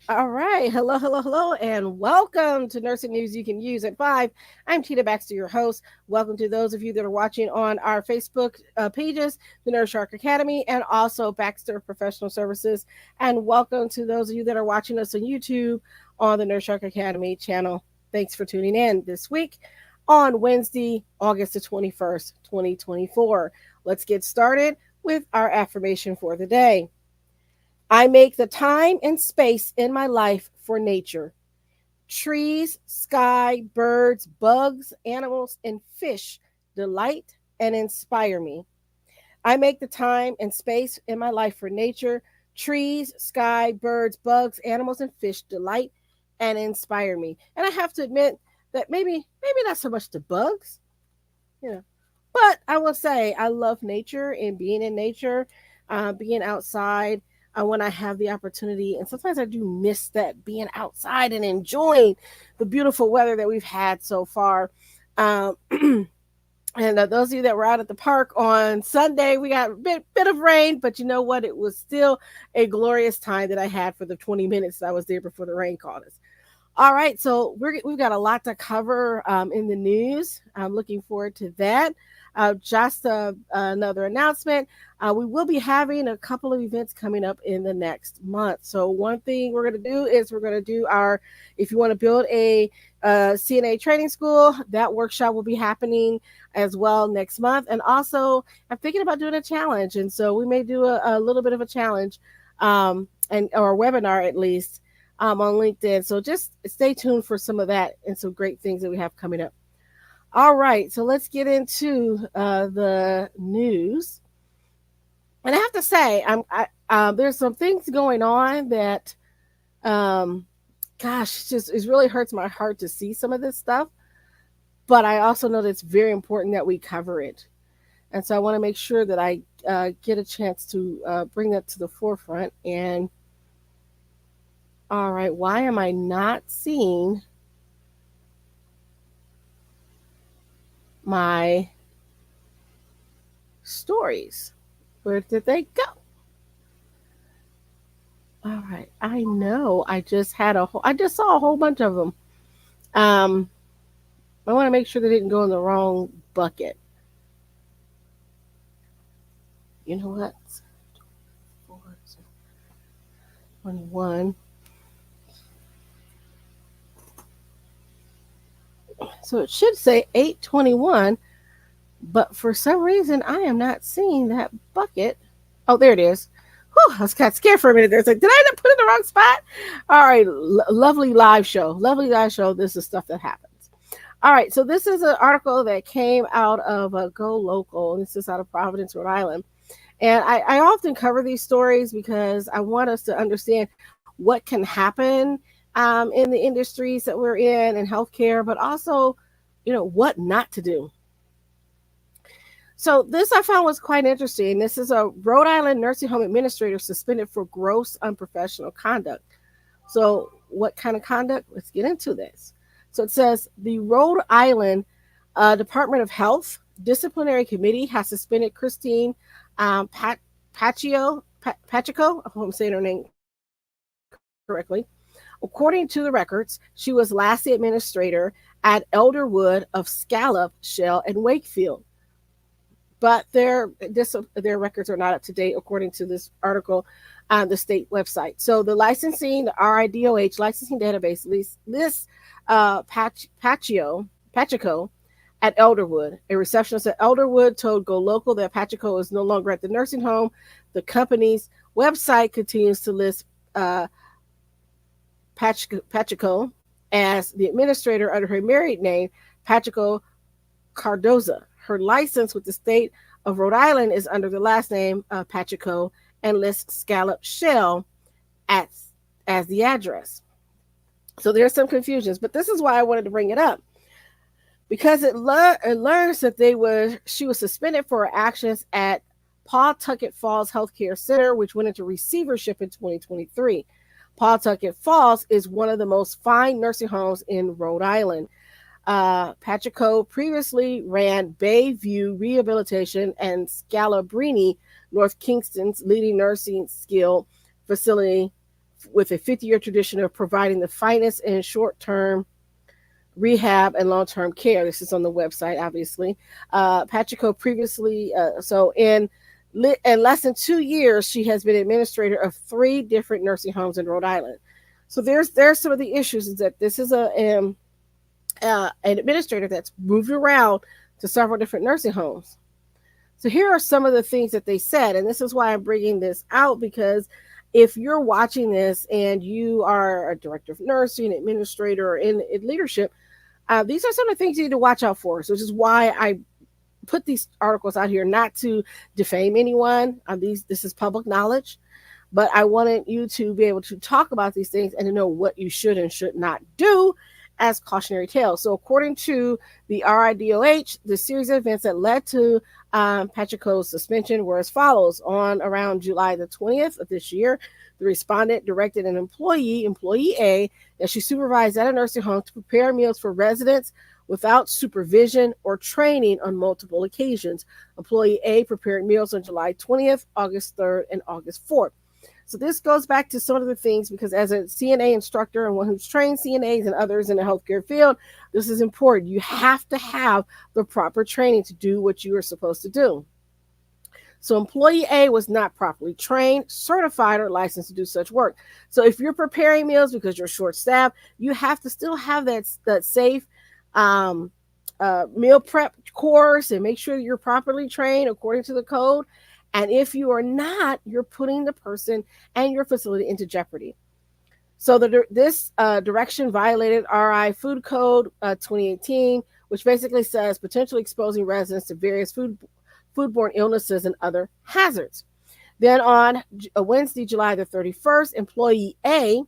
All right. Hello, and welcome to Nursing News You Can Use at 5. I'm Tina Baxter, your host. Welcome to those of you that are watching on our Facebook pages, the Nurse Shark Academy, and also Baxter Professional Services. And welcome to those of you that are watching us on YouTube on the Nurse Shark Academy channel. Thanks for tuning in this week on Wednesday, August the 21st, 2024. Let's get started with our affirmation for the day. I make the time and space in my life for nature. Trees, sky, birds, bugs, animals, and fish delight and inspire me. I make the time and space in my life for nature. Trees, sky, birds, bugs, animals, and fish delight and inspire me. And I have to admit that maybe not so much the bugs, you know, but I will say I love nature and being in nature, being outside when I have the opportunity. And sometimes I do miss that being outside and enjoying the beautiful weather that we've had so far. Um, and those of you that were out at the park on Sunday, we got a bit of rain, but you know what? It was still a glorious time that I had for the 20 minutes that I was there before the rain caught us. All right, so we've got a lot to cover in the news. I'm looking forward to that. Just another announcement. We will be having a couple of events coming up in the next month. So one thing we're going to do is we're going to do if you want to build a CNA training school, that workshop will be happening as well next month. And also, I'm thinking about doing a challenge, and so we may do a little bit of a challenge, or a webinar at least on LinkedIn. So just stay tuned for some of that and some great things that we have coming up. All right, so let's get into the news. And I have to say, there's some things going on that, it really hurts my heart to see some of this stuff. But I also know that it's very important that we cover it. And so I want to make sure that I get a chance to bring that to the forefront. And all right, why am I not seeing my stories? Where did they go? All right, I know I just saw a whole bunch of them. I want to make sure they didn't go in the wrong bucket. You know what? 21. So it should say 821, but for some reason I am not seeing that bucket. Oh, there it is. Whew, I was kind of scared for a minute there. It's like, did I end up putting the wrong spot? All right, lovely live show. Lovely live show. This is stuff that happens. All right, so this is an article that came out of Go Local. This is out of Providence, Rhode Island. And I often cover these stories because I want us to understand what can happen in the industries that we're in healthcare, but also, what not to do. So this I found was quite interesting. This is a Rhode Island nursing home administrator suspended for gross unprofessional conduct. So what kind of conduct? Let's get into this. So it says the Rhode Island Department of Health Disciplinary Committee has suspended Christine Pacheco. I hope I'm saying her name correctly. According to the records, she was last the administrator at Elderwood of Scallop, Shell, and Wakefield. But their records are not up to date, according to this article on the state website. So the RIDOH licensing database lists Pacheco at Elderwood. A receptionist at Elderwood told Go Local that Pacheco is no longer at the nursing home. The company's website continues to list Pacheco as the administrator under her married name, Pacheco Cardoza. Her license with the state of Rhode Island is under the last name Pacheco and lists Scallop Shell as the address. So there's some confusions, but this is why I wanted to bring it up. Because it learns that she was suspended for her actions at Pawtucket Falls Healthcare Center, which went into receivership in 2023. Pawtucket Falls is one of the most fine nursing homes in Rhode Island. Pacheco previously ran Bayview Rehabilitation and Scalabrini, North Kingston's leading nursing skill facility with a 50-year tradition of providing the finest in short-term rehab and long-term care. This is on the website, obviously. Pacheco previously, in less than 2 years, she has been administrator of 3 different nursing homes in Rhode Island. So there's some of the issues is that this is an administrator that's moved around to several different nursing homes. So here are some of the things that they said, and this is why I'm bringing this out, because if you're watching this and you are a director of nursing, administrator, or in leadership, these are some of the things you need to watch out for. So which is why I put these articles out here, not to defame anyone. This is public knowledge, but I wanted you to be able to talk about these things and to know what you should and should not do as cautionary tales. So according to the RIDOH, the series of events that led to Pacheco's suspension were as follows. On around July the 20th of this year, the respondent directed an employee A, that she supervised at a nursing home to prepare meals for residents without supervision or training on multiple occasions. Employee A prepared meals on July 20th, August 3rd, and August 4th. So this goes back to some of the things, because as a CNA instructor and one who's trained CNAs and others in the healthcare field, this is important. You have to have the proper training to do what you are supposed to do. So employee A was not properly trained, certified, or licensed to do such work. So if you're preparing meals because you're short-staffed, you have to still have that safe meal prep course and make sure you're properly trained according to the code. And if you are not, you're putting the person and your facility into jeopardy. So this direction violated RI Food Code 2018, which basically says potentially exposing residents to various foodborne illnesses and other hazards. Then on Wednesday, July the 31st, employee A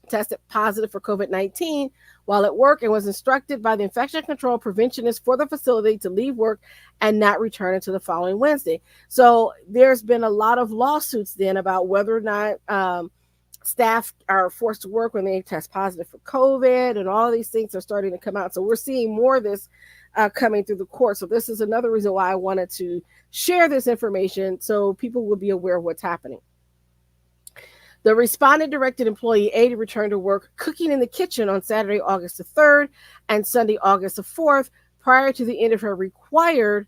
tested positive for COVID-19 while at work and was instructed by the infection control preventionist for the facility to leave work and not return until the following Wednesday. So there's been a lot of lawsuits then about whether or not staff are forced to work when they test positive for COVID, and all of these things are starting to come out. So we're seeing more of this coming through the court. So this is another reason why I wanted to share this information so people will be aware of what's happening. The respondent directed employee A to return to work cooking in the kitchen on Saturday, August the 3rd and Sunday, August the 4th, prior to the end of her required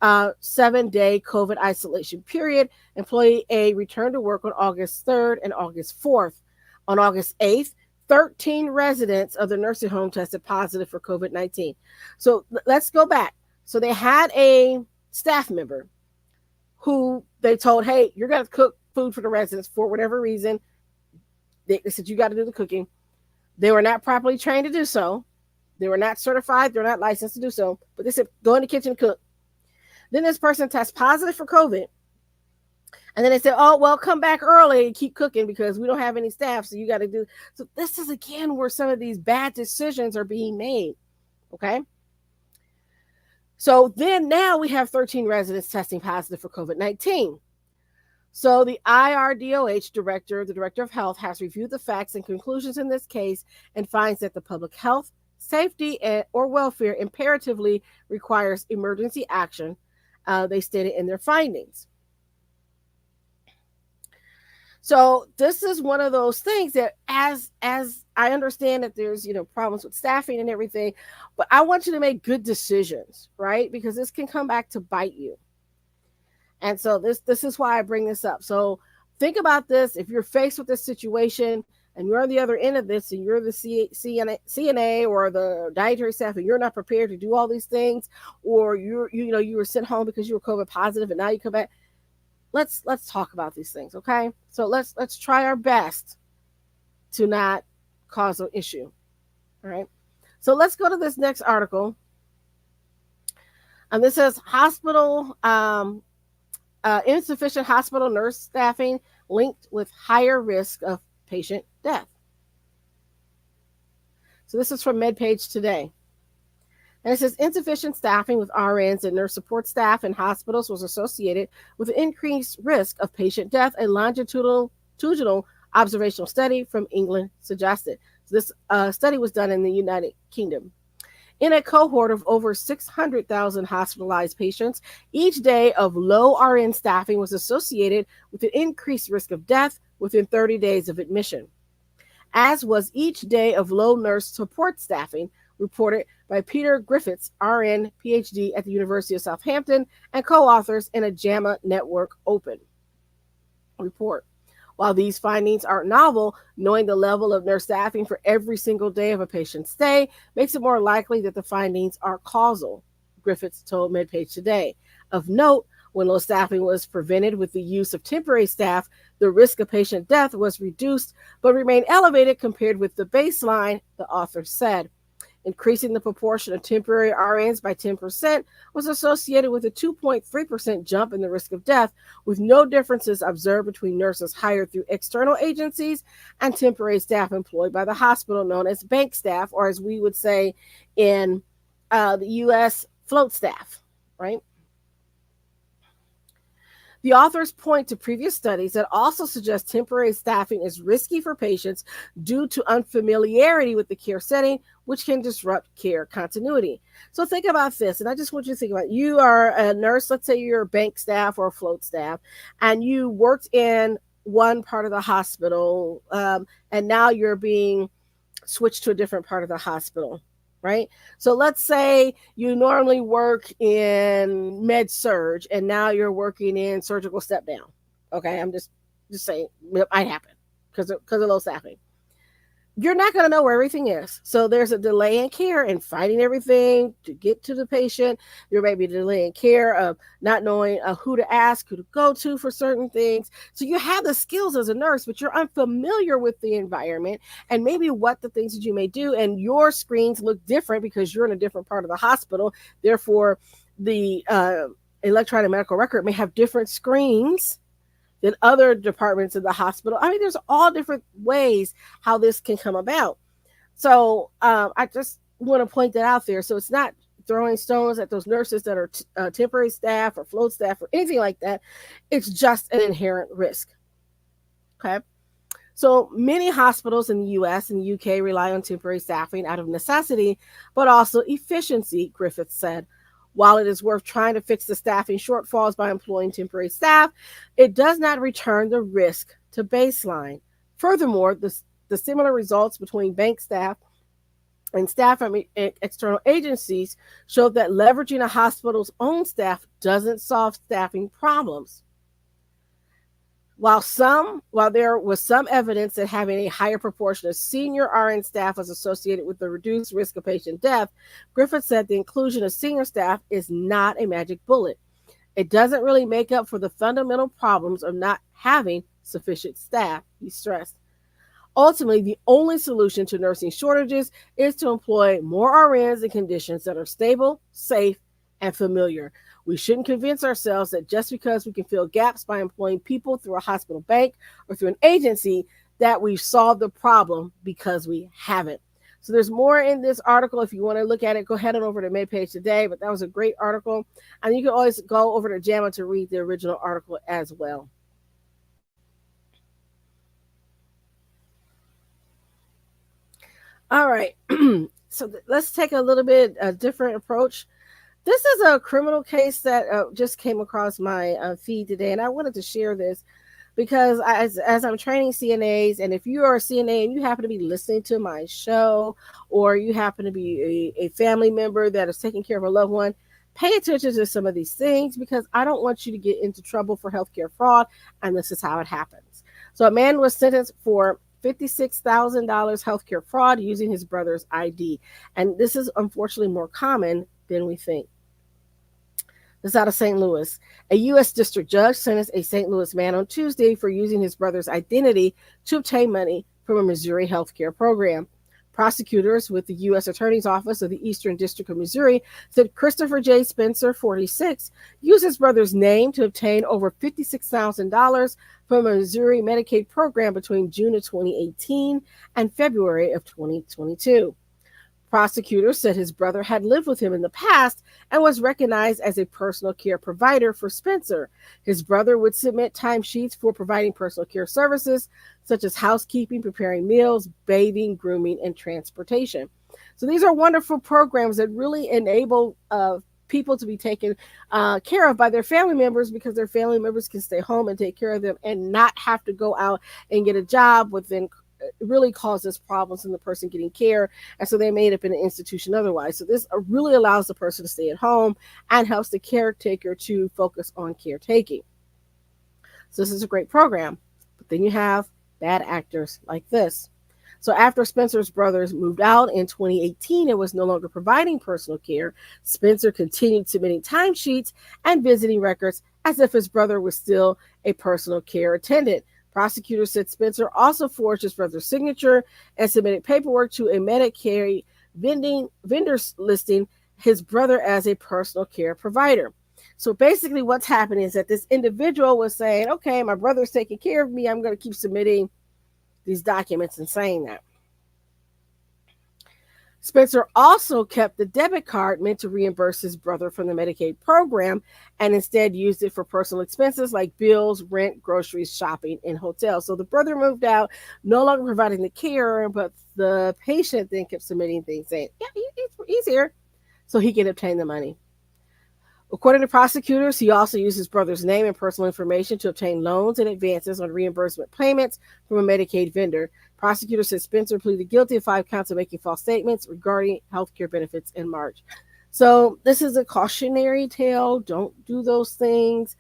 7-day COVID isolation period. Employee A returned to work on August 3rd and August 4th. On August 8th, 13 residents of the nursing home tested positive for COVID-19. So let's go back. So they had a staff member who they told, hey, you're going to cook food for the residents for whatever reason. They said, you got to do the cooking. They were not properly trained to do so. They were not certified. They're not licensed to do so. But they said, go in the kitchen and cook. Then this person tests positive for COVID. And then they said, oh, well, come back early and keep cooking because we don't have any staff. So you got to do. So this is, again, where some of these bad decisions are being made. Okay. So then now we have 13 residents testing positive for COVID-19. So the IRDOH director, the director of health, has reviewed the facts and conclusions in this case and finds that the public health, safety, or welfare imperatively requires emergency action. They stated in their findings. So this is one of those things that, as I understand that there's problems with staffing and everything, but I want you to make good decisions, right? Because this can come back to bite you. And so this is why I bring this up. So think about this. If you're faced with this situation and you're on the other end of this and you're the CNA or the dietary staff and you're not prepared to do all these things, or you were sent home because you were COVID positive and now you come back, let's talk about these things, okay? So let's try our best to not cause an issue. All right. So let's go to this next article. And this says insufficient hospital nurse staffing linked with higher risk of patient death. So this is from MedPage Today. And it says insufficient staffing with RNs and nurse support staff in hospitals was associated with an increased risk of patient death, a longitudinal observational study from England suggested. So this study was done in the United Kingdom. In a cohort of over 600,000 hospitalized patients, each day of low RN staffing was associated with an increased risk of death, within 30 days of admission, as was each day of low nurse support staffing, reported by Peter Griffiths, RN, PhD at the University of Southampton, and co-authors in a JAMA Network Open report. While these findings aren't novel, knowing the level of nurse staffing for every single day of a patient's stay makes it more likely that the findings are causal, Griffiths told MedPage Today. Of note, when low staffing was prevented with the use of temporary staff, the risk of patient death was reduced but remained elevated compared with the baseline, the author said. Increasing the proportion of temporary RNs by 10% was associated with a 2.3% jump in the risk of death, with no differences observed between nurses hired through external agencies and temporary staff employed by the hospital, known as bank staff, or as we would say in the U.S., float staff, right? The authors point to previous studies that also suggest temporary staffing is risky for patients due to unfamiliarity with the care setting, which can disrupt care continuity. So think about this, and I just want you to think about it. You are a nurse, let's say you're a bank staff or a float staff, and you worked in one part of the hospital, and now you're being switched to a different part of the hospital. Right? So let's say you normally work in med surge and now you're working in surgical step down. Okay, I'm just saying it might happen because of low staffing. You're not going to know where everything is. So there's a delay in care and finding everything to get to the patient. There may be a delay in care of not knowing who to ask, who to go to for certain things. So you have the skills as a nurse, but you're unfamiliar with the environment and maybe what the things that you may do. And your screens look different because you're in a different part of the hospital. Therefore, the electronic medical record may have different screens than other departments of the hospital. I mean, there's all different ways how this can come about. So I just want to point that out there. So it's not throwing stones at those nurses that are temporary staff or float staff or anything like that. It's just an inherent risk. Okay. So many hospitals in the US and the UK rely on temporary staffing out of necessity, but also efficiency, Griffiths said. While it is worth trying to fix the staffing shortfalls by employing temporary staff, it does not return the risk to baseline. Furthermore, the similar results between bank staff and staff from external agencies show that leveraging a hospital's own staff doesn't solve staffing problems. While there was some evidence that having a higher proportion of senior RN staff was associated with the reduced risk of patient death, Griffith said the inclusion of senior staff is not a magic bullet. It doesn't really make up for the fundamental problems of not having sufficient staff, he stressed. Ultimately, the only solution to nursing shortages is to employ more RNs in conditions that are stable, safe, and familiar. We shouldn't convince ourselves that just because we can fill gaps by employing people through a hospital bank or through an agency that we've solved the problem, because we haven't. So there's more in this article. If you want to look at it, go ahead and over to MedPage Today. But that was a great article. And you can always go over to JAMA to read the original article as well. All right. So let's take a little bit different approach. This is a criminal case that just came across my feed today, and I wanted to share this because as I'm training CNAs, and if you are a CNA and you happen to be listening to my show, or you happen to be a family member that is taking care of a loved one, pay attention to some of these things because I don't want you to get into trouble for healthcare fraud, and this is how it happens. So a man was sentenced for $56,000 healthcare fraud using his brother's ID, and this is unfortunately more common than we think. This is out of St. Louis. A U.S. district judge sentenced a St. Louis man on Tuesday for using his brother's identity to obtain money from a Missouri healthcare program. Prosecutors with the U.S. Attorney's Office of the Eastern District of Missouri said Christopher J. Spencer, 46, used his brother's name to obtain over $56,000 from a Missouri Medicaid program between June of 2018 and February of 2022. Prosecutors said his brother had lived with him in the past and was recognized as a personal care provider for Spencer. His brother would submit timesheets for providing personal care services, such as housekeeping, preparing meals, bathing, grooming, and transportation. So these are wonderful programs that really enable people to be taken care of by their family members, because their family members can stay home and take care of them and not have to go out and get a job, within really causes problems in the person getting care, and so they made up in an institution otherwise. So this really allows the person to stay at home and helps the caretaker to focus on caretaking. So this is a great program. But then you have bad actors like this. So after Spencer's brothers moved out in 2018 and was no longer providing personal care, Spencer continued submitting timesheets and visiting records as if his brother was still a personal care attendant. Prosecutors said Spencer also forged his brother's signature and submitted paperwork to a Medicare vendor listing his brother as a personal care provider. So basically what's happening is that this individual was saying, okay, my brother's taking care of me, I'm going to keep submitting these documents and saying that. Spencer also kept the debit card meant to reimburse his brother from the Medicaid program and instead used it for personal expenses like bills, rent, groceries, shopping, and hotels. So the brother moved out, no longer providing the care, but the patient then kept submitting things saying, yeah, he's here, so he can obtain the money. According to prosecutors, he also used his brother's name and personal information to obtain loans and advances on reimbursement payments from a Medicaid vendor. Prosecutors said Spencer pleaded guilty to 5 counts of making false statements regarding health care benefits in March. So this is a cautionary tale. Don't do those things.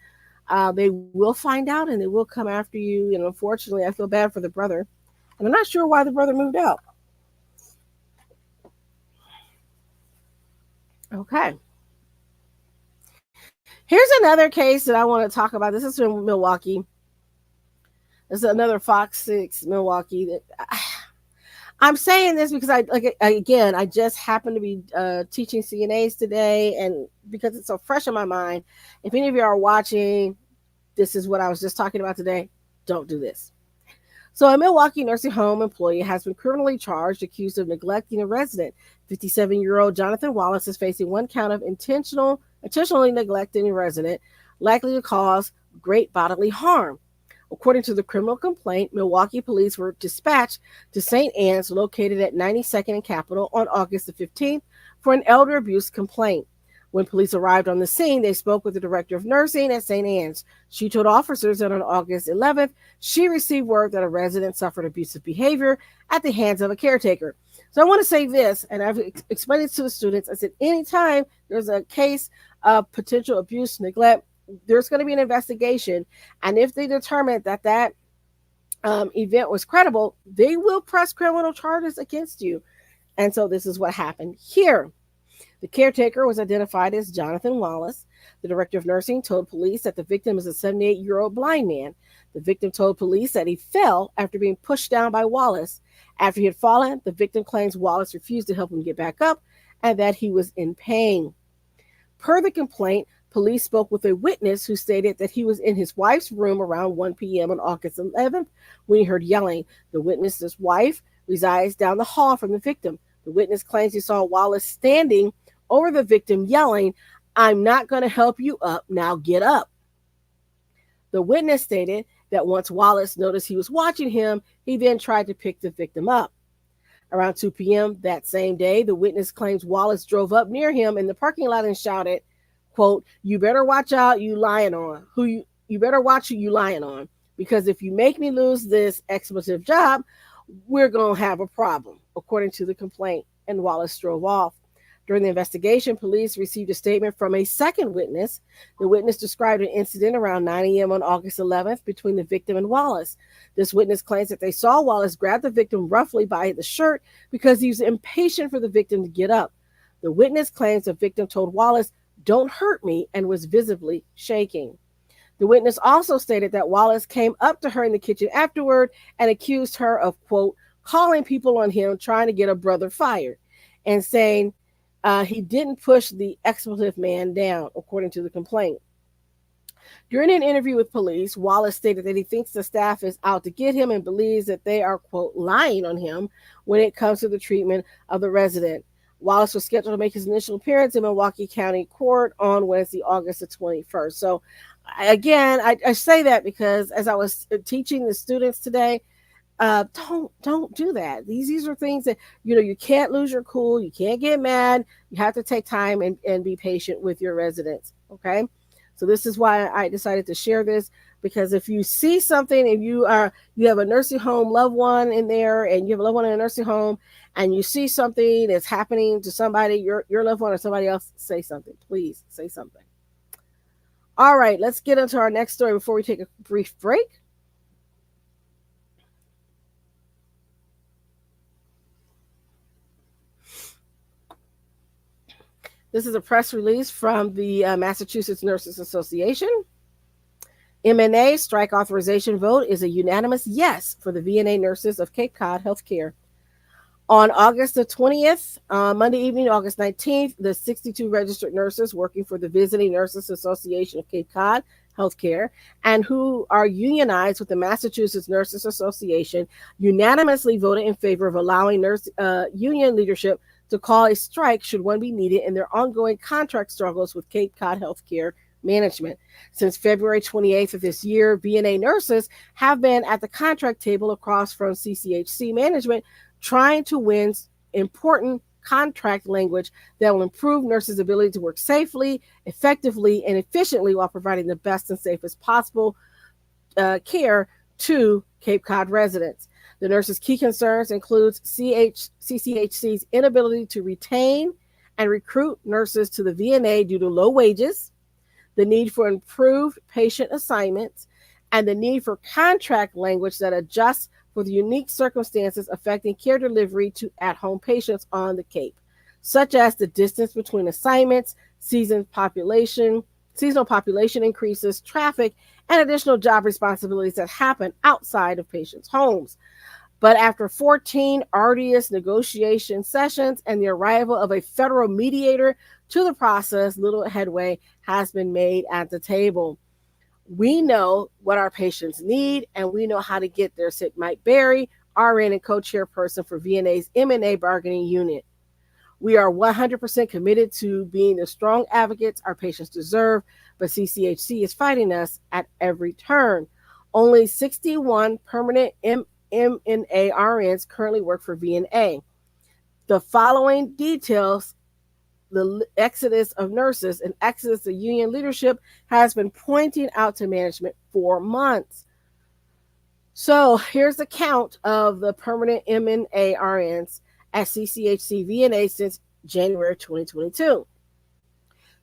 They will find out and they will come after you. And unfortunately, I feel bad for the brother. And I'm not sure why the brother moved out. Okay. Here's another case that I want to talk about. This is from Milwaukee. This is another Fox 6 Milwaukee. I'm saying this because I just happened to be teaching CNAs today, and because it's so fresh in my mind, if any of you are watching, this is what I was just talking about today. Don't do this. So a Milwaukee nursing home employee has been criminally charged, accused of neglecting a resident. 57-year-old Jonathan Wallace is facing 1 count of intentionally neglecting a resident, likely to cause great bodily harm. According to the criminal complaint, Milwaukee police were dispatched to St. Anne's, located at 92nd and Capitol, on August the 15th for an elder abuse complaint. When police arrived on the scene, they spoke with the director of nursing at St. Anne's. She told officers that on August 11th, she received word that a resident suffered abusive behavior at the hands of a caretaker. So I want to say this, and I've explained it to the students. I said, anytime there's a case of potential abuse, neglect, there's going to be an investigation. And if they determine that event was credible, they will press criminal charges against you. And so this is what happened here. The caretaker was identified as Jonathan Wallace. The director of nursing told police that the victim is a 78-year-old blind man. The victim told police that he fell after being pushed down by Wallace. After he had fallen, the victim claims Wallace refused to help him get back up and that he was in pain. Per the complaint, police spoke with a witness who stated that he was in his wife's room around 1 p.m. on August 11th when he heard yelling. The witness's wife resides down the hall from the victim. The witness claims he saw Wallace standing over the victim yelling, "I'm not going to help you up, now get up." The witness stated that once Wallace noticed he was watching him, he then tried to pick the victim up. Around 2 p.m. that same day, the witness claims Wallace drove up near him in the parking lot and shouted, quote, "You better watch out, you lying on. You better watch who you lying on, because if you make me lose this expletive job, we're going to have a problem," according to the complaint, and Wallace drove off. During the investigation, police received a statement from a second witness. The witness described an incident around 9 a.m. on August 11th between the victim and Wallace. This witness claims that they saw Wallace grab the victim roughly by the shirt because he was impatient for the victim to get up. The witness claims the victim told Wallace, "Don't hurt me," and was visibly shaking. The witness also stated that Wallace came up to her in the kitchen afterward and accused her of, quote, calling people on him, trying to get a brother fired, and saying he didn't push the expletive man down, according to the complaint. During an interview with police, Wallace stated that he thinks the staff is out to get him and believes that they are, quote, lying on him when it comes to the treatment of the resident. Wallace was scheduled to make his initial appearance in Milwaukee County Court on Wednesday, August the 21st. So again, I say that because as I was teaching the students today, Don't do that. These are things that you can't lose your cool. You can't get mad. You have to take time and be patient with your residents. Okay, so this is why I decided to share this, because if you see something, if you have a nursing home loved one in there, and you have a loved one in a nursing home, and you see something that's happening to somebody, your loved one or somebody else, say something. Please say something. All right, let's get into our next story before we take a brief break. This is a press release from the Massachusetts Nurses Association. MNA strike authorization vote is a unanimous yes for the VNA nurses of Cape Cod Healthcare. On August the 20th, Monday evening, August 19th, the 62 registered nurses working for the Visiting Nurses Association of Cape Cod Healthcare and who are unionized with the Massachusetts Nurses Association unanimously voted in favor of allowing union leadership to call a strike should one be needed in their ongoing contract struggles with Cape Cod Healthcare management. Since February 28th of this year, VNA nurses have been at the contract table across from CCHC management trying to win important contract language that will improve nurses' ability to work safely, effectively, and efficiently while providing the best and safest possible care to Cape Cod residents. The nurses' key concerns include CCHC's inability to retain and recruit nurses to the VNA due to low wages, the need for improved patient assignments, and the need for contract language that adjusts for the unique circumstances affecting care delivery to at-home patients on the Cape, such as the distance between assignments, seasonal population increases, traffic, and additional job responsibilities that happen outside of patients' homes. But after 14 arduous negotiation sessions and the arrival of a federal mediator to the process, little headway has been made at the table. We know what our patients need, and we know how to get there, said Mike Berry, RN and co-chairperson for VNA's MNA bargaining unit. We are 100% committed to being the strong advocates our patients deserve, but CCHC is fighting us at every turn. Only 61 permanent MNA RNs currently work for VNA. The following details the exodus of nurses and exodus of union leadership has been pointing out to management for months. So here's the count of the permanent MNA RNs at CCHC VNA since January of 2022.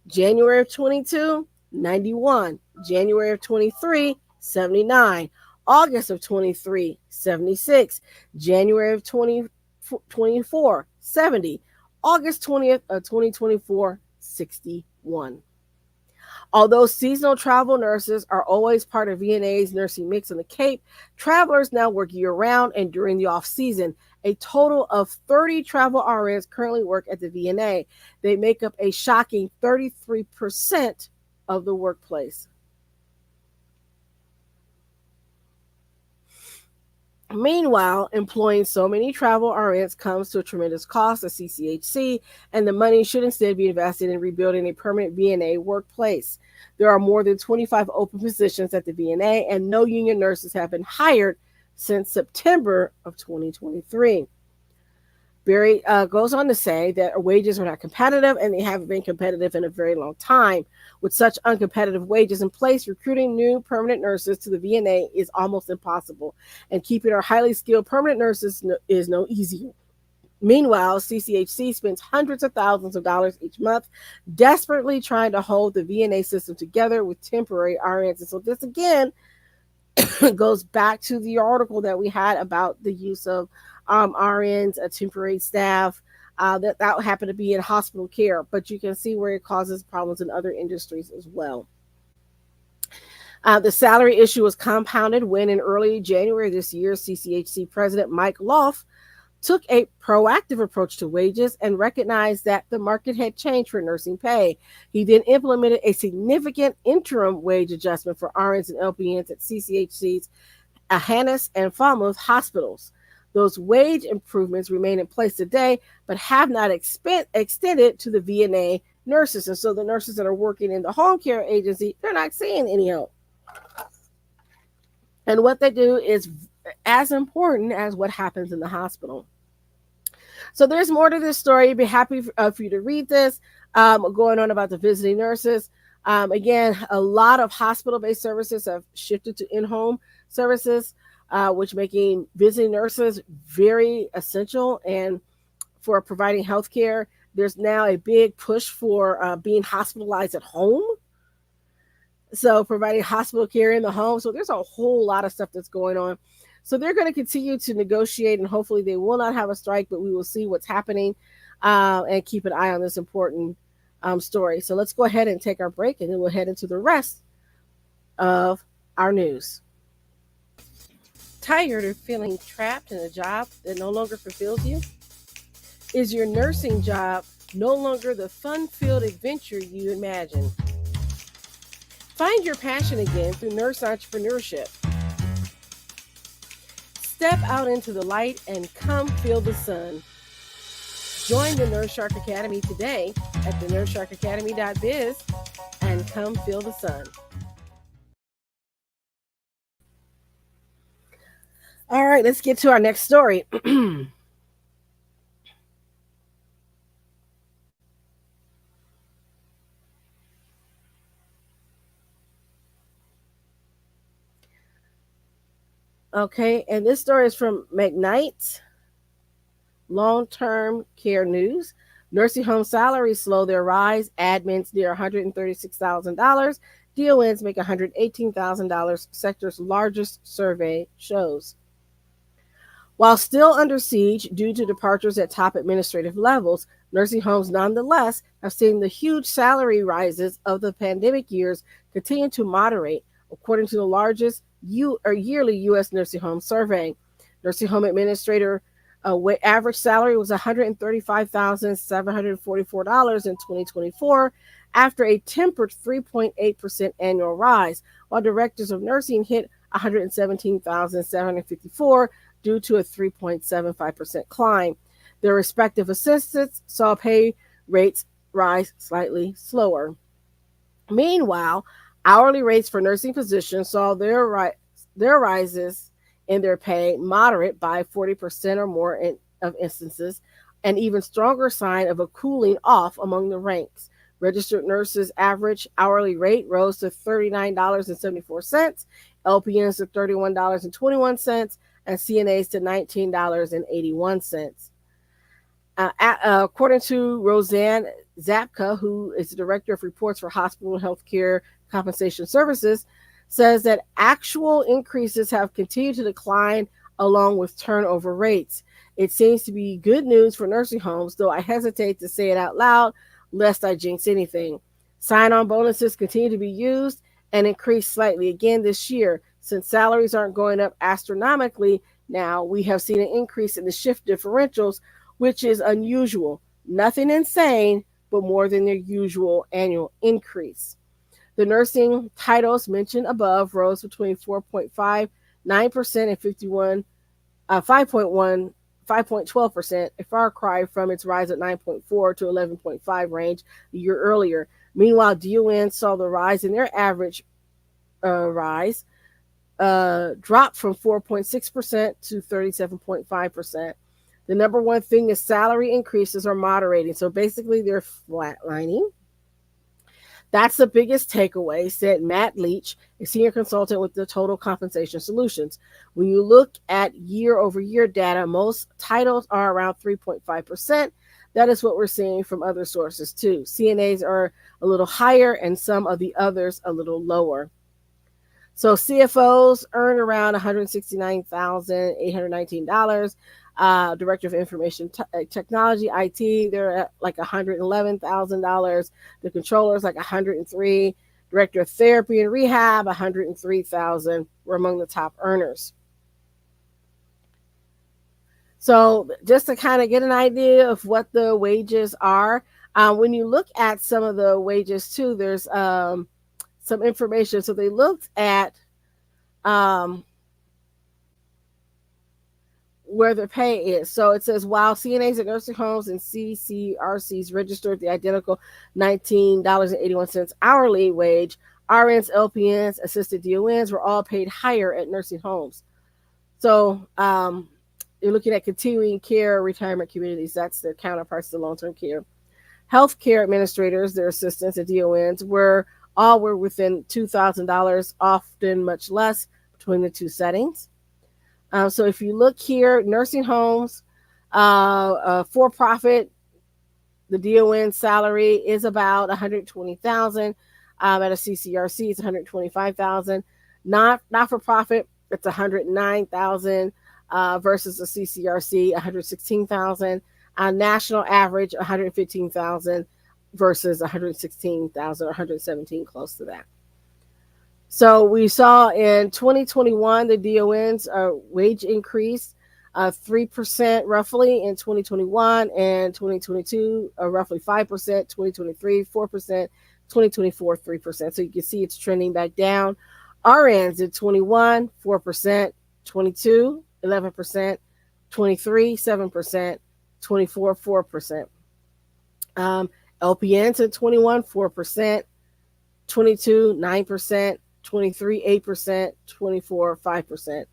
January of 22, 91. January of 23, 79. August of 23, 76. January of 2024, 70. August 20th of 2024, 61. Although seasonal travel nurses are always part of VNA's nursing mix on the Cape, travelers now work year-round and during the off-season. A total of 30 travel RNs currently work at the VNA. They make up a shocking 33% of the workplace. Meanwhile, employing so many travel RNs comes to a tremendous cost to CCHC, and the money should instead be invested in rebuilding a permanent VNA workplace. There are more than 25 open positions at the VNA, and no union nurses have been hired since September of 2023. Berry goes on to say that wages are not competitive, and they haven't been competitive in a very long time. With such uncompetitive wages in place, recruiting new permanent nurses to the VNA is almost impossible, and keeping our highly skilled permanent nurses is no easier. Meanwhile, CCHC spends hundreds of thousands of dollars each month desperately trying to hold the VNA system together with temporary RNs. And so this again goes back to the article that we had about the use of RNs, temporary staff, that happened to be in hospital care, but you can see where it causes problems in other industries as well. The salary issue was compounded when in early January this year, CCHC President Mike Loff took a proactive approach to wages and recognized that the market had changed for nursing pay. He then implemented a significant interim wage adjustment for RNs and LPNs at CCHC's Hyannis and Falmouth hospitals. Those wage improvements remain in place today, but have not extended to the VNA nurses. And so the nurses that are working in the home care agency, they're not seeing any help. And what they do is as important as what happens in the hospital. So there's more to this story. I'd be happy for you to read this. Going on about the visiting nurses. Again, a lot of hospital-based services have shifted to in-home services, which making visiting nurses very essential and for providing health care. There's now a big push for being hospitalized at home. So providing hospital care in the home. So there's a whole lot of stuff that's going on. So they're going to continue to negotiate, and hopefully they will not have a strike, but we will see what's happening and keep an eye on this important story. So let's go ahead and take our break, and then we'll head into the rest of our news. Tired of feeling trapped in a job that no longer fulfills you? Is your nursing job no longer the fun-filled adventure you imagined? Find your passion again through nurse entrepreneurship. Step out into the light and come feel the sun. Join the Nurse Shark Academy today at thenurssharkacademy.biz and come feel the sun. All right, let's get to our next story. Okay, and this story is from McKnight, Long-Term Care News. Nursing home salaries slow their rise. Admins near $136,000. DONs make $118,000. Sector's largest survey shows. While still under siege due to departures at top administrative levels, nursing homes nonetheless have seen the huge salary rises of the pandemic years continue to moderate, according to the largest yearly U.S. nursing home survey. Nursing home administrator average salary was $135,744 in 2024, after a tempered 3.8% annual rise, while directors of nursing hit $117,754 due to a 3.75% climb. Their respective assistants saw pay rates rise slightly slower. Meanwhile, hourly rates for nursing positions saw their rises in their pay moderate by 40% or more of instances, an even stronger sign of a cooling off among the ranks. Registered nurses' average hourly rate rose to $39.74, LPNs to $31.21, and CNAs to $19.81. According to Roseanne Zapka, who is the director of reports for hospital and healthcare compensation services, says that actual increases have continued to decline along with turnover rates. It seems to be good news for nursing homes, though I hesitate to say it out loud lest I jinx anything. Sign-on bonuses continue to be used and increased slightly again this year. Since salaries aren't going up astronomically now, we have seen an increase in the shift differentials, which is unusual. Nothing insane, but more than their usual annual increase. The nursing titles mentioned above rose between 4.59% and 5.12%, a far cry from its rise at 9.4 to 11.5 range a year earlier. Meanwhile, DON saw the rise in their average rise drop from 4.6% to 37.5%. The number one thing is salary increases are moderating. So basically, they're flatlining. That's the biggest takeaway, said Matt Leach, a senior consultant with the Total Compensation Solutions. When you look at year-over-year data, most titles are around 3.5%. That is what we're seeing from other sources, too. CNAs are a little higher and some of the others a little lower. So CFOs earn around $169,819. Director of Information Technology, IT, they're at like $111,000. The controllers like $103,000. Director of Therapy and Rehab, $103,000 were among the top earners. So just to kind of get an idea of what the wages are, when you look at some of the wages too, there's some information. So they looked at where the pay is. So it says, while CNAs at nursing homes and CCRCs registered the identical $19.81 hourly wage, RNs, LPNs, assisted DONs were all paid higher at nursing homes. So you're looking at continuing care retirement communities. That's their counterparts to long-term care. Healthcare administrators, their assistants and DONs, were within $2,000, often much less between the two settings. So if you look here, nursing homes, for profit, the DON salary is about 120,000. At a CCRC, it's 125,000. Not for profit, it's 109,000 versus a CCRC 116,000. National average 115,000 versus 116,000 or 117, close to that. So we saw in 2021 the DON's wage increase 3% roughly in 2021, and 2022 roughly 5%, 2023 4%, 2024 3%. So you can see it's trending back down. RNs in 21 4%, 22 11%, 23 7%, 24 4%. LPNs in 21 4%, 22 9%, 23 8%, 24 5%.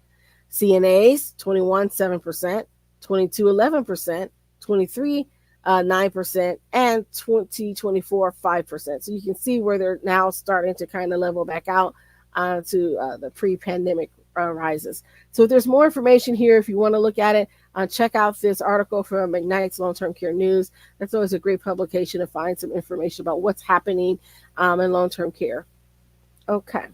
CNAs 21 7%, 22 11%, 23 9%, and 24 5%. So you can see where they're now starting to kind of level back out to the pre-pandemic rises. So there's more information here if you want to look at it. Check out this article from McKnight's Long-Term Care News. That's always a great publication to find some information about what's happening in long-term care. Okay.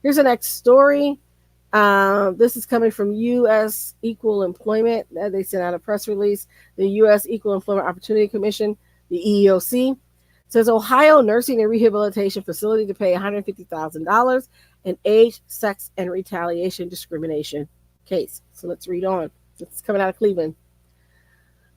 Here's the next story. This is coming from U.S. Equal Employment. They sent out a press release. The U.S. Equal Employment Opportunity Commission, the EEOC, says Ohio nursing and rehabilitation facility to pay $150,000 in age, sex, and retaliation discrimination case. So let's read on. This is coming out of Cleveland.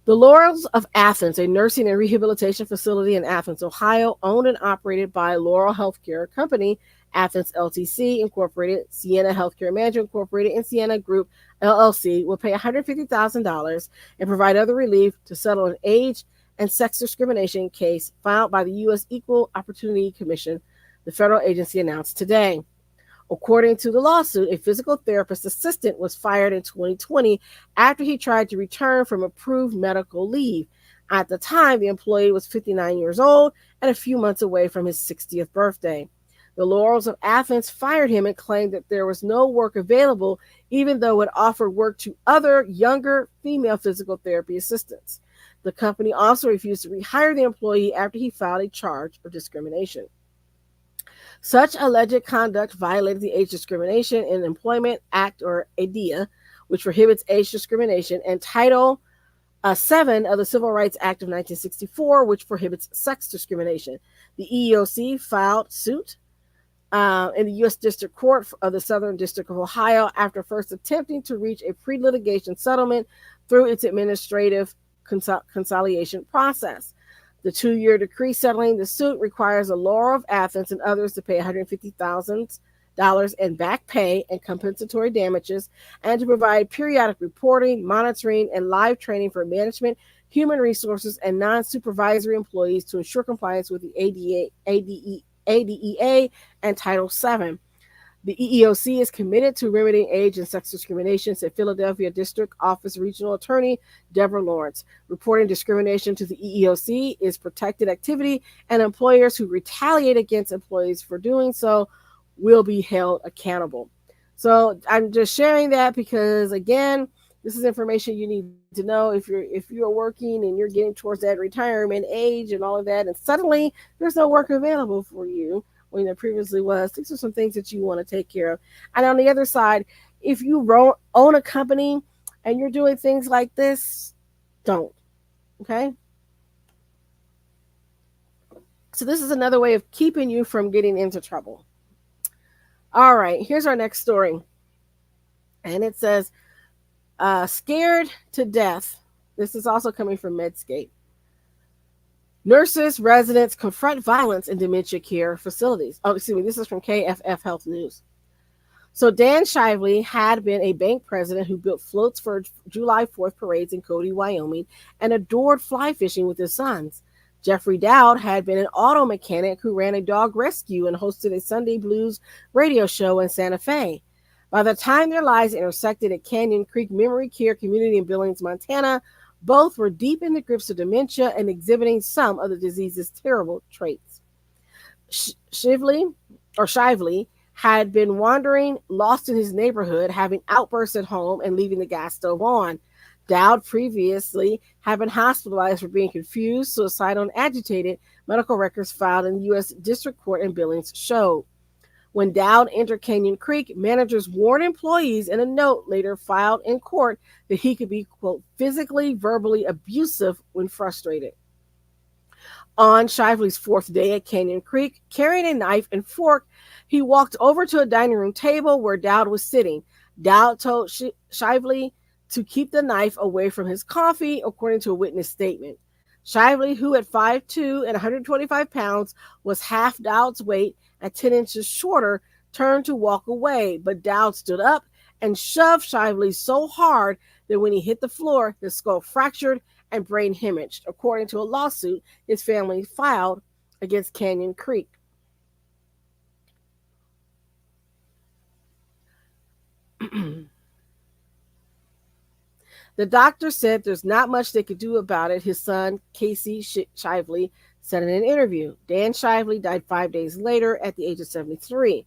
The Laurels of Athens, a nursing and rehabilitation facility in Athens, Ohio, owned and operated by Laurel Healthcare Company, Athens LTC Incorporated, Sienna Healthcare Management Incorporated, and Sienna Group LLC, will pay $150,000 and provide other relief to settle an age and sex discrimination case filed by the U.S. Equal Opportunity Commission, the federal agency announced today. According to the lawsuit, a physical therapist assistant was fired in 2020 after he tried to return from approved medical leave. At the time, the employee was 59 years old and a few months away from his 60th birthday. The Laurels of Athens fired him and claimed that there was no work available, even though it offered work to other younger female physical therapy assistants. The company also refused to rehire the employee after he filed a charge of discrimination. Such alleged conduct violated the Age Discrimination in Employment Act, or ADEA, which prohibits age discrimination, and Title 7 of the Civil Rights Act of 1964, which prohibits sex discrimination. The EEOC filed suit in the U.S. District Court of the Southern District of Ohio after first attempting to reach a pre-litigation settlement through its administrative conciliation process. The 2-year decree settling the suit requires the Laurel of Athens and others to pay $150,000 in back pay and compensatory damages, and to provide periodic reporting, monitoring, and live training for management, human resources, and non-supervisory employees to ensure compliance with the ADEA and Title VII. The EEOC is committed to remedying age and sex discrimination, said Philadelphia District Office Regional Attorney Deborah Lawrence. Reporting discrimination to the EEOC is protected activity, and employers who retaliate against employees for doing so will be held accountable. So I'm just sharing that because, again, this is information you need to know if you're working and you're getting towards that retirement age and all of that, and suddenly there's no work available for you when there previously was. These are some things that you want to take care of. And on the other side, if you own a company and you're doing things like this, don't. Okay? So this is another way of keeping you from getting into trouble. All right, here's our next story. And it says, scared to death. This is also coming from Medscape. Nurses, residents confront violence in dementia care facilities. Oh, excuse me, this is from KFF Health News. So Dan Shively had been a bank president who built floats for July 4th parades in Cody, Wyoming, and adored fly fishing with his sons. Jeffrey Dowd had been an auto mechanic who ran a dog rescue and hosted a Sunday blues radio show in Santa Fe. By the time their lives intersected at Canyon Creek Memory Care Community in Billings, Montana, both were deep in the grips of dementia and exhibiting some of the disease's terrible traits. Shively had been wandering, lost in his neighborhood, having outbursts at home and leaving the gas stove on. Dowd previously had been hospitalized for being confused, suicidal, and agitated. Medical records filed in the U.S. District Court in Billings showed. When Dowd entered Canyon Creek, managers warned employees in a note later filed in court that he could be, quote, physically, verbally abusive when frustrated. On Shively's fourth day at Canyon Creek, carrying a knife and fork, he walked over to a dining room table where Dowd was sitting. Dowd told Shively to keep the knife away from his coffee, according to a witness statement. Shively, who at 5'2" and 125 pounds was half Dowd's weight and 10 inches shorter, turned to walk away, but Dowd stood up and shoved Shively so hard that when he hit the floor, his skull fractured and brain hemorrhaged, according to a lawsuit his family filed against Canyon Creek. The doctor said there's not much they could do about it, his son, Casey Shively, said in an interview. Dan Shively died 5 days later at the age of 73.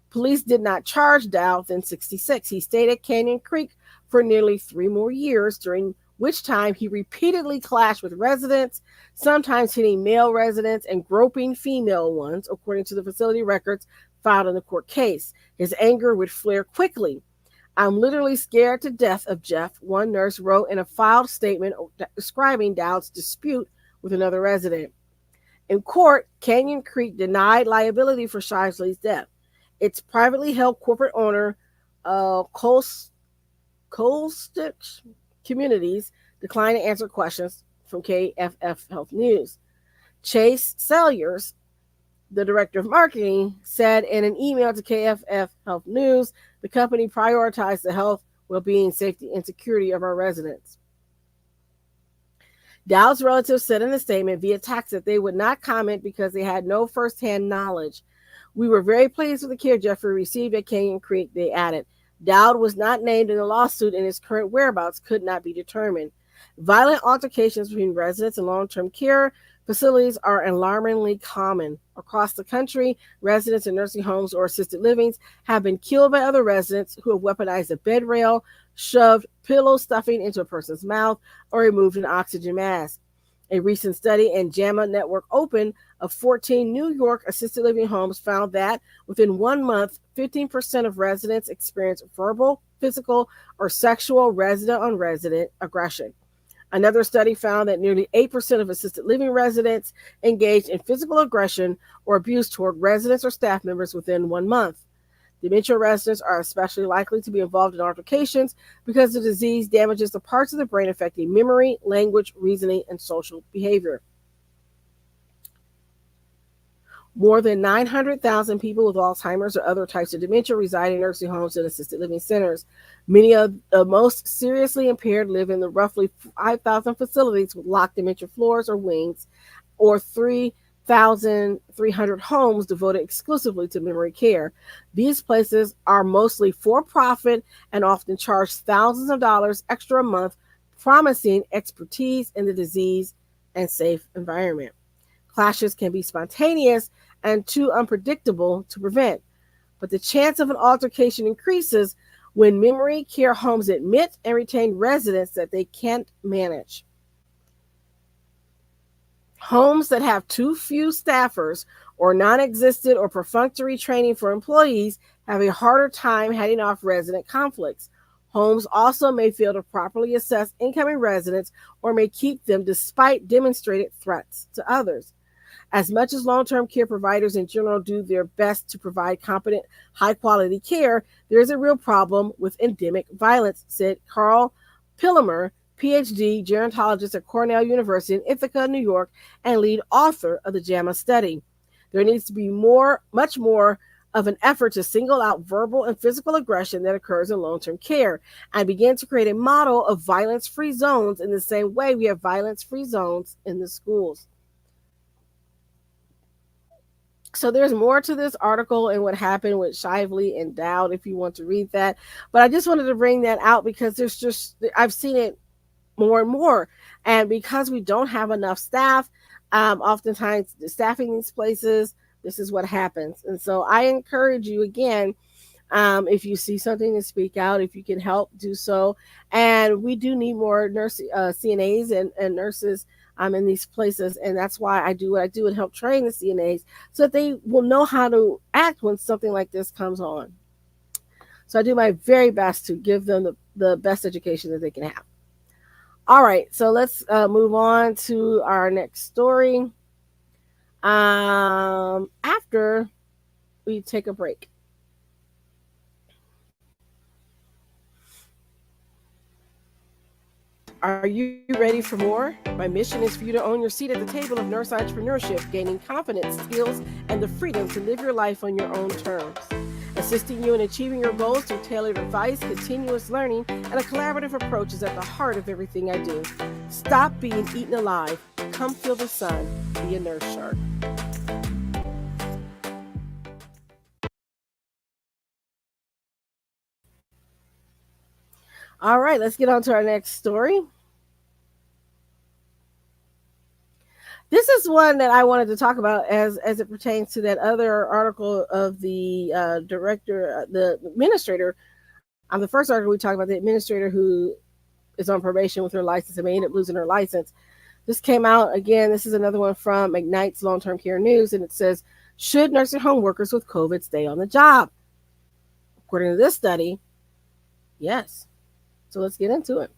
Police did not charge Dowd, then 66. He stayed at Canyon Creek for nearly 3 more years, during which time he repeatedly clashed with residents, sometimes hitting male residents and groping female ones, according to the facility records filed in the court case. His anger would flare quickly. I'm literally scared to death of Jeff, one nurse wrote in a filed statement describing Dowd's dispute with another resident. In court, Canyon Creek denied liability for Shively's death. Its privately held corporate owner, Colstick Communities, declined to answer questions from KFF Health News. Chase Salyers, the director of marketing, said in an email to KFF Health News, the company prioritized the health, well-being, safety, and security of our residents. Dowd's relatives said in a statement via text that they would not comment because they had no firsthand knowledge. We were very pleased with the care Jeffrey received at Canyon Creek, they added. Dowd was not named in the lawsuit and his current whereabouts could not be determined. Violent altercations between residents and long-term care facilities are alarmingly common. Across the country, residents in nursing homes or assisted livings have been killed by other residents who have weaponized a bed rail, shoved pillow stuffing into a person's mouth, or removed an oxygen mask. A recent study in JAMA Network Open of 14 New York assisted living homes found that within 1 month, 15% of residents experienced verbal, physical, or sexual resident-on-resident aggression. Another study found that nearly 8% of assisted living residents engaged in physical aggression or abuse toward residents or staff members within 1 month. Dementia residents are especially likely to be involved in altercations because the disease damages the parts of the brain affecting memory, language, reasoning, and social behavior. More than 900,000 people with Alzheimer's or other types of dementia reside in nursing homes and assisted living centers. Many of the most seriously impaired live in the roughly 5,000 facilities with locked dementia floors or wings, or 3,300 homes devoted exclusively to memory care. These places are mostly for-profit and often charge thousands of dollars extra a month, promising expertise in the disease and safe environment. Clashes can be spontaneous and too unpredictable to prevent, but the chance of an altercation increases when memory care homes admit and retain residents that they can't manage. Homes that have too few staffers or non-existent or perfunctory training for employees have a harder time heading off resident conflicts. Homes also may fail to properly assess incoming residents or may keep them despite demonstrated threats to others. As much as long-term care providers in general do their best to provide competent, high-quality care, there is a real problem with endemic violence, said Carl Pillemer, PhD gerontologist at Cornell University in Ithaca, New York, and lead author of the JAMA study. There needs to be much more of an effort to single out verbal and physical aggression that occurs in long-term care and begin to create a model of violence-free zones in the same way we have violence-free zones in the schools. So there's more to this article and what happened with Shively and Dowd if you want to read that. But I just wanted to bring that out because there's just, I've seen it more and more. And because we don't have enough staff, oftentimes staffing these places, this is what happens. And so I encourage you again, if you see something to speak out, if you can help, do so. And we do need more CNAs and nurses in these places. And that's why I do what I do and help train the CNAs so that they will know how to act when something like this comes on. So I do my very best to give them the best education that they can have. All right, so let's move on to our next story after we take a break. Are you ready for more? My mission is for you to own your seat at the table of nurse entrepreneurship, gaining confidence, skills, and the freedom to live your life on your own terms. Assisting you in achieving your goals through tailored advice, continuous learning, and a collaborative approach is at the heart of everything I do. Stop being eaten alive. Come feel the sun. Be a nurse shark. All right, let's get on to our next story. This is one that I wanted to talk about as it pertains to that other article of the director, the administrator. On the first article, we talked about the administrator who is on probation with her license and may end up losing her license. This came out again. This is another one from Ignite's Long-Term Care News, and it says, should nursing home workers with COVID stay on the job? According to this study, yes. So let's get into it.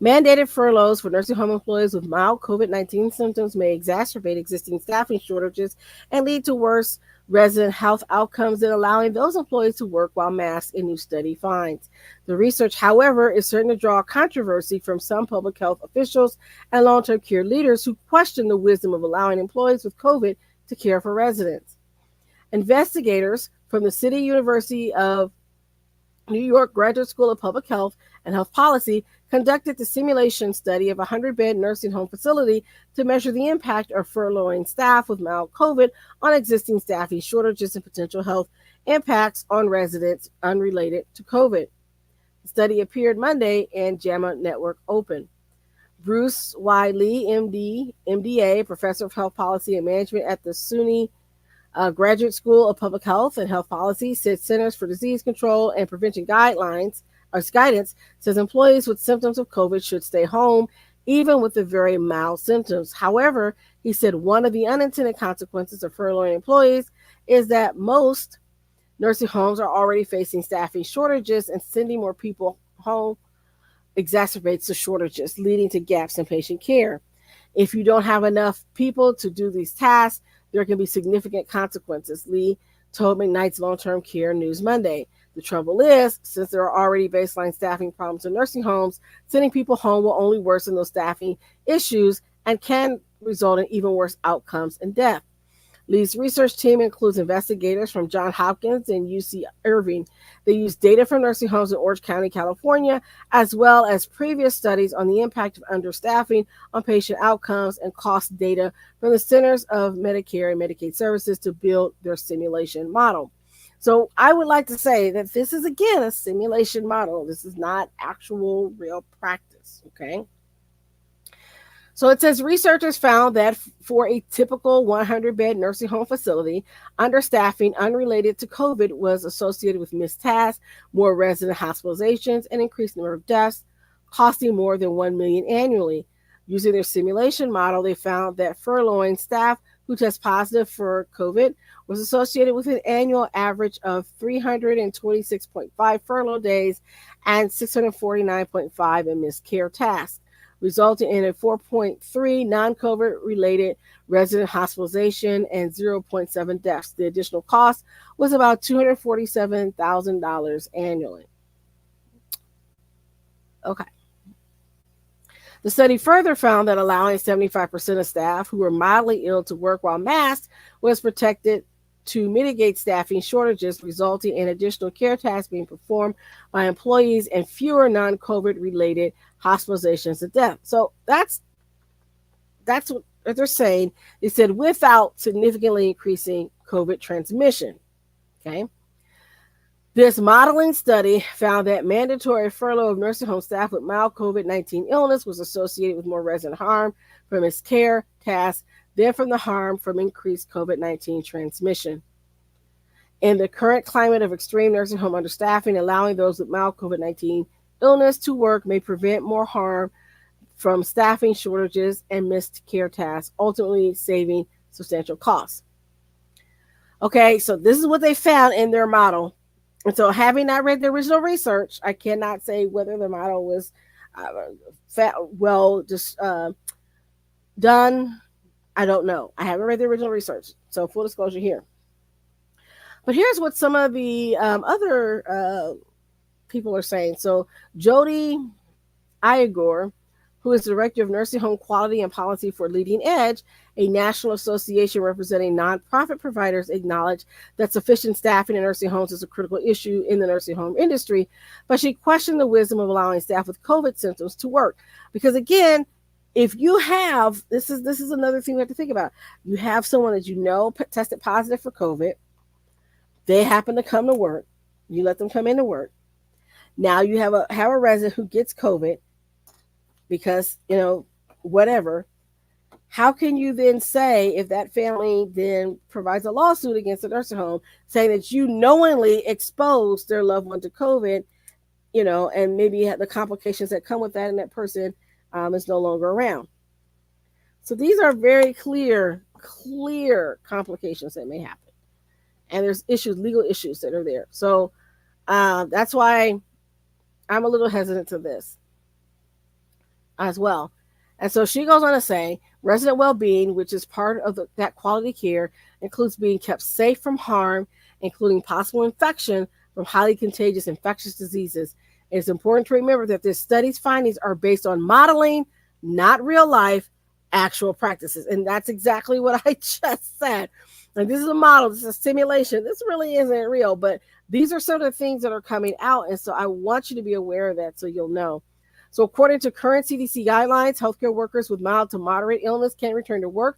Mandated furloughs for nursing home employees with mild COVID-19 symptoms may exacerbate existing staffing shortages and lead to worse resident health outcomes than allowing those employees to work while masked, a new study finds. The research, however, is certain to draw controversy from some public health officials and long-term care leaders who question the wisdom of allowing employees with COVID to care for residents. Investigators from the City University of New York Graduate School of Public Health and Health Policy conducted the simulation study of a 100-bed nursing home facility to measure the impact of furloughing staff with mild COVID on existing staffing shortages and potential health impacts on residents unrelated to COVID. The study appeared Monday in JAMA Network Open. Bruce Y. Lee, MD, MDA, professor of health policy and management at the SUNY Graduate School of Public Health and Health Policy, said Centers for Disease Control and Prevention guidance says employees with symptoms of COVID should stay home, even with the very mild symptoms. However, he said one of the unintended consequences of furloughing employees is that most nursing homes are already facing staffing shortages, and sending more people home exacerbates the shortages, leading to gaps in patient care. If you don't have enough people to do these tasks, there can be significant consequences, Lee told McKnight's Long-Term Care News Monday. The trouble is, since there are already baseline staffing problems in nursing homes, sending people home will only worsen those staffing issues and can result in even worse outcomes and death. Lee's research team includes investigators from Johns Hopkins and UC Irvine. They use data from nursing homes in Orange County, California, as well as previous studies on the impact of understaffing on patient outcomes and cost data from the Centers of Medicare and Medicaid Services to build their simulation model. So I would like to say that this is, again, a simulation model. This is not actual real practice, okay? So it says researchers found that for a typical 100-bed nursing home facility, understaffing unrelated to COVID was associated with missed tasks, more resident hospitalizations, and increased number of deaths, costing more than $1 million annually. Using their simulation model, they found that furloughing staff who test positive for COVID was associated with an annual average of 326.5 furlough days and 649.5 in missed care tasks, resulting in a 4.3 non-COVID related resident hospitalization and 0.7 deaths. The additional cost was about $247,000 annually. Okay. The study further found that allowing 75% of staff who were mildly ill to work while masked was protected to mitigate staffing shortages, resulting in additional care tasks being performed by employees and fewer non-COVID related hospitalizations and death. So that's what they're saying. They said without significantly increasing COVID transmission. Okay. This modeling study found that mandatory furlough of nursing home staff with mild COVID-19 illness was associated with more resident harm from its care tasks than from the harm from increased COVID-19 transmission. In the current climate of extreme nursing home understaffing, allowing those with mild COVID-19 illness to work may prevent more harm from staffing shortages and missed care tasks, ultimately saving substantial costs. Okay, so this is what they found in their model. And so, having not read the original research, I cannot say whether the model was done. I don't know. I haven't read the original research. So, full disclosure here. But here's what some of the other people are saying. So, Jody Iagor, who is Director of Nursing Home Quality and Policy for Leading Edge, a national association representing nonprofit providers, acknowledged that sufficient staffing in nursing homes is a critical issue in the nursing home industry, but she questioned the wisdom of allowing staff with COVID symptoms to work. Because again, if you have, this is another thing we have to think about. You have someone that you know tested positive for COVID. They happen to come to work. You let them come into work. Now you have a resident who gets COVID because, whatever. How can you then say, if that family then provides a lawsuit against the nursing home, saying that you knowingly exposed their loved one to COVID, and maybe the complications that come with that, and that person is no longer around. So these are very clear complications that may happen. And there's legal issues that are there. So that's why I'm a little hesitant to this as well. And so she goes on to say, resident well-being, which is part of that quality care, includes being kept safe from harm, including possible infection from highly contagious infectious diseases. It's important to remember that this study's findings are based on modeling, not real life, actual practices. And that's exactly what I just said. And this is a model, this is a simulation. This really isn't real, but these are some of the things that are coming out. And so I want you to be aware of that so you'll know. So according to current CDC guidelines, healthcare workers with mild to moderate illness can return to work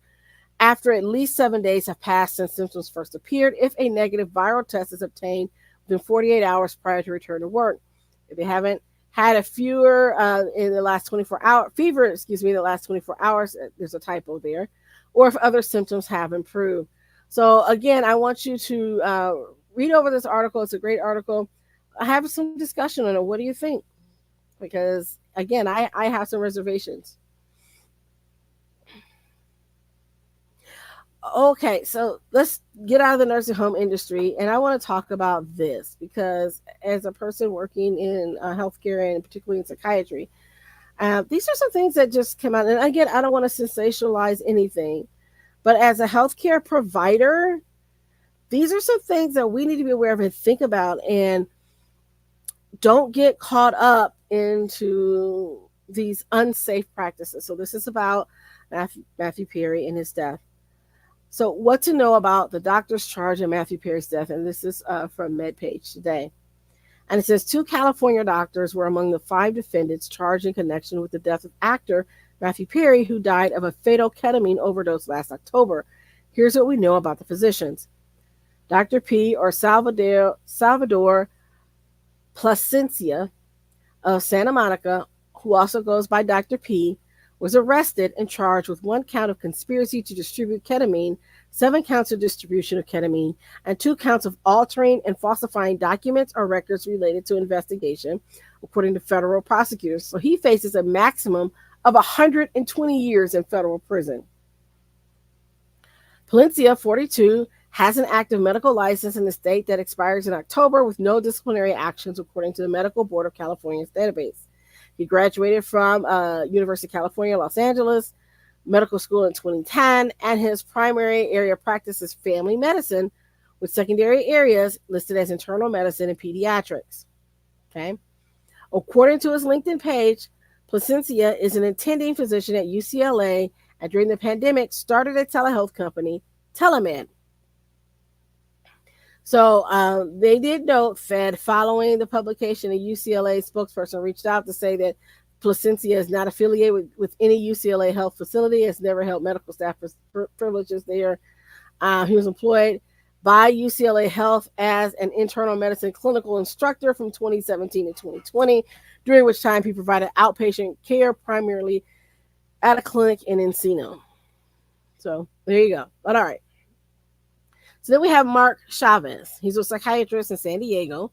after at least 7 days have passed since symptoms first appeared if a negative viral test is obtained within 48 hours prior to return to work. If they haven't had a fever in the last 24 hours, there's a typo there, or if other symptoms have improved. So again, I want you to read over this article. It's a great article. I have some discussion on it. What do you think? Because again, I have some reservations. Okay, so let's get out of the nursing home industry, and I want to talk about this because as a person working in healthcare and particularly in psychiatry, these are some things that just come out. And again, I don't want to sensationalize anything, but as a healthcare provider, these are some things that we need to be aware of and think about, and don't get caught up into these unsafe practices. So this is about Matthew Perry and his death. So what to know about the doctor's charge in Matthew Perry's death, and this is from MedPage today. And it says 2 California doctors were among the 5 defendants charged in connection with the death of actor Matthew Perry, who died of a fatal ketamine overdose last October. Here's what we know about the physicians. Dr. P, or Salvador Plasencia of Santa Monica, who also goes by Dr. P, was arrested and charged with 1 count of conspiracy to distribute ketamine, 7 counts of distribution of ketamine, and 2 counts of altering and falsifying documents or records related to investigation, according to federal prosecutors. So he faces a maximum of 120 years in federal prison. Palencia, 42, has an active medical license in the state that expires in October with no disciplinary actions, according to the Medical Board of California's database. He graduated from University of California, Los Angeles Medical School in 2010, and his primary area of practice is family medicine, with secondary areas listed as internal medicine and pediatrics. Okay. According to his LinkedIn page, Plasencia is an attending physician at UCLA, and during the pandemic started a telehealth company, Telemed. So they did note that following the publication, a UCLA spokesperson reached out to say that Plasencia is not affiliated with any UCLA health facility, has never held medical staff privileges there. He was employed by UCLA Health as an internal medicine clinical instructor from 2017 to 2020, during which time he provided outpatient care primarily at a clinic in Encino. So there you go. But all right. So then we have Mark Chavez. He's a psychiatrist in San Diego.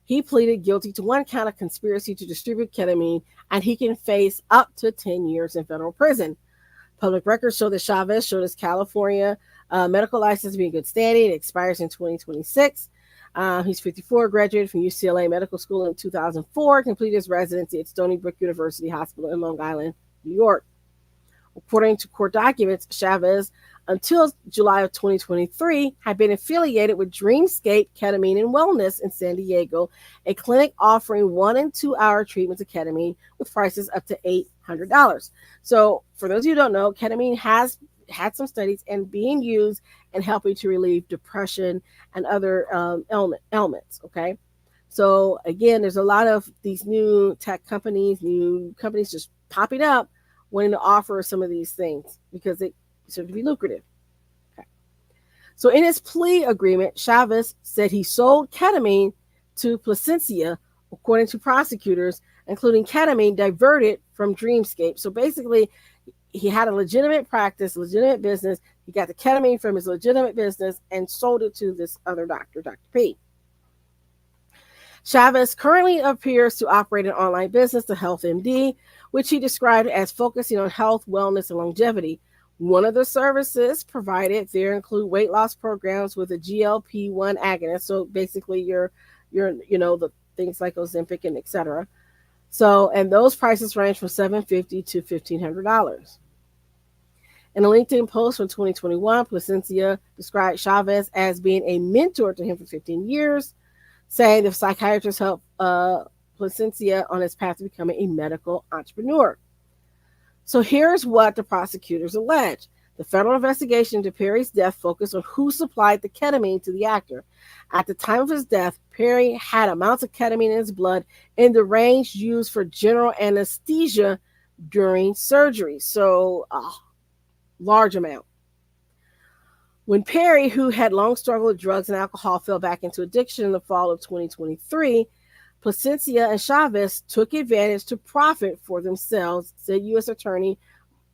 He pleaded guilty to one count of conspiracy to distribute ketamine, and he can face up to 10 years in federal prison. Public records show that Chavez showed his California medical license to be in good standing. It expires in 2026. He's 54, graduated from UCLA Medical School in 2004, completed his residency at Stony Brook University Hospital in Long Island, New York. According to court documents, Chavez, until July of 2023, had been affiliated with Dreamscape Ketamine and Wellness in San Diego, a clinic offering 1 and 2 hour treatments of ketamine with prices up to $800. So, for those of you who don't know, ketamine has had some studies and being used and helping to relieve depression and other ailments. Okay, so again, there's a lot of these new companies just popping up wanting to offer some of these things because it seems to be lucrative. Okay. So in his plea agreement, Chavez said he sold ketamine to Placencia, according to prosecutors, including ketamine diverted from Dreamscape. So basically, he had a legitimate practice, legitimate business. He got the ketamine from his legitimate business and sold it to this other doctor, Dr. P. Chavez currently appears to operate an online business, the Health MD, which he described as focusing on health, wellness, and longevity. One of the services provided there include weight loss programs with a GLP-1 agonist. So basically, your the things like Ozempic and etc. So, and those prices range from $750 to $1,500. In a LinkedIn post from 2021, Placencia described Chavez as being a mentor to him for 15 years, saying the psychiatrist helped Placencia on his path to becoming a medical entrepreneur. So here's what the prosecutors allege. The federal investigation into Perry's death focused on who supplied the ketamine to the actor. At the time of his death, Perry had amounts of ketamine in his blood in the range used for general anesthesia during surgery. So, large amount. When Perry, who had long struggled with drugs and alcohol, fell back into addiction in the fall of 2023, Placencia and Chavez took advantage to profit for themselves, said U.S. Attorney